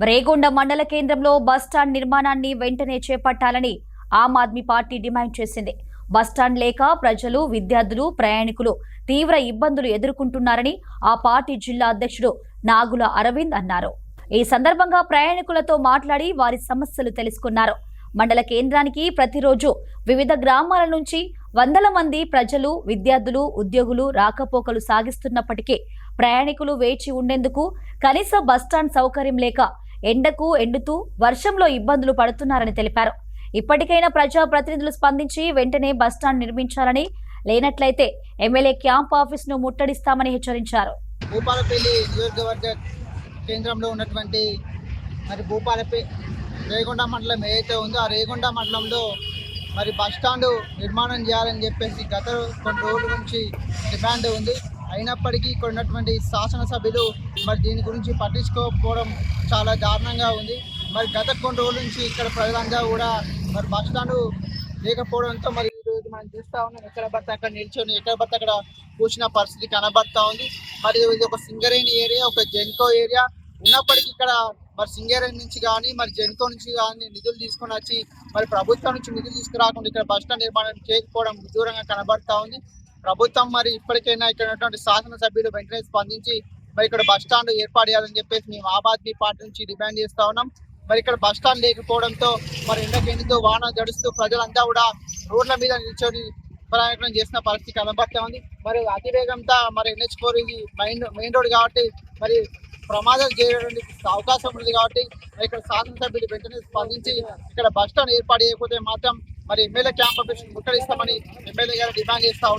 రేగొండ మండల కేంద్రంలో బస్టాండ్ నిర్మాణాన్ని వెంటనే చేపట్టాలని ఆమ్ ఆద్మీ పార్టీ డిమాండ్ చేసింది. బస్టాండ్ లేక ప్రజలు, విద్యార్థులు, ప్రయాణికులు తీవ్ర ఇబ్బందులు ఎదుర్కొంటున్నారని ఆ పార్టీ జిల్లా అధ్యక్షుడు నాగుల అరవింద్ అన్నారు. ఈ సందర్భంగా ప్రయాణికులతో మాట్లాడి వారి సమస్యలు తెలుసుకున్నారు. మండల కేంద్రానికి ప్రతిరోజు వివిధ గ్రామాల నుంచి వందల మంది ప్రజలు, విద్యార్థులు, ఉద్యోగులు రాకపోకలు సాగిస్తున్నప్పటికీ ప్రయాణికులు వేచి ఉండేందుకు కనీస బస్టాండ్ సౌకర్యం లేక ఎండకు ఎండుతూ వర్షంలో ఇబ్బందులు పడుతున్నారని తెలిపారు. ఇప్పటికైనా ప్రజా ప్రతినిధులు స్పందించి వెంటనే బస్టాండ్ నిర్మించాలని, లేనట్లయితే ఎమ్మెల్యే క్యాంప్ ఆఫీస్ ను ముట్టడిస్తామని హెచ్చరించారు. భూపాలపల్లి నియోజకవర్గ కేంద్రంలో ఉన్నటువంటి రేగొండ మండలం ఏదైతే ఉందో ఆ రేగొండ మండలంలో బస్టాండ్ నిర్మాణం చేయాలని చెప్పేసి గత కొన్ని రోజుల నుంచి డిమాండ్ ఉంది. అయినప్పటికీ ఇక్కడ ఉన్నటువంటి శాసనసభ్యులు దీని గురించి పట్టించుకోకపోవడం చాలా దారుణంగా ఉంది. గత కొన్ని రోజుల నుంచి ఇక్కడ ప్రజలందరూ కూడా బస్టాండ్ లేకపోవడంతో ఈరోజు మనం చూస్తూ ఉన్నాం, ఎక్కడ పడితే అక్కడ నిల్చొని ఎక్కడ పడితే అక్కడ కూర్చున్న పరిస్థితి కనబడతా ఉంది. ఇది ఒక సింగరేణి ఏరియా, ఒక జెన్కో ఏరియా ఉన్నప్పటికీ ఇక్కడ సింగరేణి నుంచి కానీ జెన్కో నుంచి కానీ నిధులు తీసుకొని వచ్చి ప్రభుత్వం నుంచి నిధులు తీసుకురాకుండా ఇక్కడ బస్టాండ్ నిర్మాణం చేయకపోవడం దూరంగా కనబడతా ఉంది. ప్రభుత్వం ఇప్పటికైనా ఇక్కడ ఉన్నటువంటి శాసనసభ్యులు వెంటనే స్పందించి ఇక్కడ బస్టాండ్ ఏర్పాటు చేయాలని చెప్పేసి మేము ఆమ్ ఆద్మీ పార్టీ నుంచి డిమాండ్ చేస్తా ఉన్నాం. ఇక్కడ బస్టాండ్ లేకపోవడంతో ఎండకెందుతో వాన జడుస్తూ ప్రజలంతా కూడా రోడ్ల మీద నిల్చొని ప్రయాణం చేసిన పరిస్థితి కనబడతా ఉంది. అతివేగంతో NH4 ఇది మెయిన్ రోడ్ కాబట్టి ప్రమాదాలు చేయడానికి అవకాశం ఉంది. కాబట్టి ఇక్కడ శాసనసభ్యులు వెంటనే స్పందించి ఇక్కడ బస్టాండ్ ఏర్పాటు చేయకపోతే మాత్రం ఎమ్మెల్యే క్యాంప్ ఆఫీస్ ముట్టడిస్తామని ఎమ్మెల్యే గారు డిమాండ్ చేస్తా ఉన్నారు.